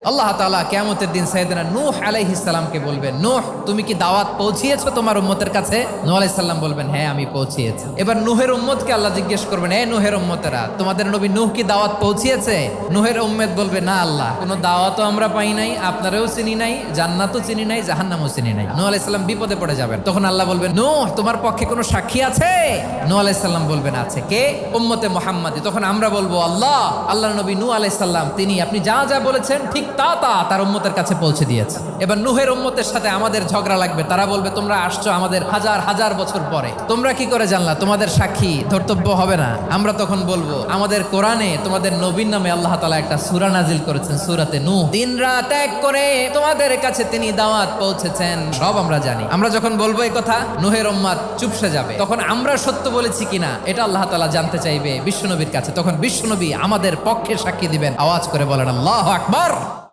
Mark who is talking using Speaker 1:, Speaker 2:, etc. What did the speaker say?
Speaker 1: আল্লাহ তাআলা কিয়ামতের দিন সাইয়েদনা নূহ আলাইহিস সালামকে বলবেন, নূহ তুমি কি দাওয়াত পৌঁছিয়েছো তোমার উম্মতের কাছে? নূহ আলাইহিস সালাম বলবেন, হ্যাঁ আমি পৌঁছিয়েছি। এবার নূহের উম্মতকে আল্লাহ জিজ্ঞেস করবেন, হে নূহের উম্মতেরা, তোমাদের নবী নূহ কি দাওয়াত পৌঁছিয়েছে? নূহের উম্মত বলবে, না আল্লাহ, কোনো দাওয়াতও আমরা পাই নাই, আপনারাও চিনি নাই, জান্নাতও চিনি নাই, জাহান্নামও চিনি নাই। নূহ আলাইহিস সালাম বিপদে পড়ে যাবেন। তখন আল্লাহ বলবেন, নূহ তোমার পক্ষে কোনো সাক্ষী আছে? নূহ আলাইহিস সালাম বলবেন, আছে। কে? উম্মতে মুহাম্মাদি। তখন আমরা বলবো, আল্লাহ, আল্লাহর নবী নূহ আলাইহিস সালাম তিনি আপনি যা যা বলেছেন ঠিক তা তার উম্মতের কাছে পৌঁছে দিয়েছে। এবার নূহের উম্মতের সাথে আমাদের ঝগড়া লাগবে। তারা বলবে, তোমরা আসছো আমাদের হাজার হাজার বছর পরে, তোমরা কি করে জানলা? তোমাদের সাক্ষী ধর্তব্য হবে না? আমরা তখন বলবো, আমাদের কোরআনে তোমাদের নবীর নামে আল্লাহ তাআলা একটা সূরা নাজিল করেছেন, সূরাতে নূহ। দিন রাত এক করে তোমাদের কাছে তিনি দাওয়াত পৌঁছেছেন, সব আমরা জানি। আমরা যখন বলবো এই কথা, নূহের উম্মত চুপসে যাবে। তখন আমরা সত্য বলেছি কিনা এটা আল্লাহ তাআলা জানতে চাইবে বিশ্বনবীর কাছে। তখন বিশ্বনবী আমাদের পক্ষে সাক্ষী দিবেন। আওয়াজ করে বলেন আল্লাহু আকবার।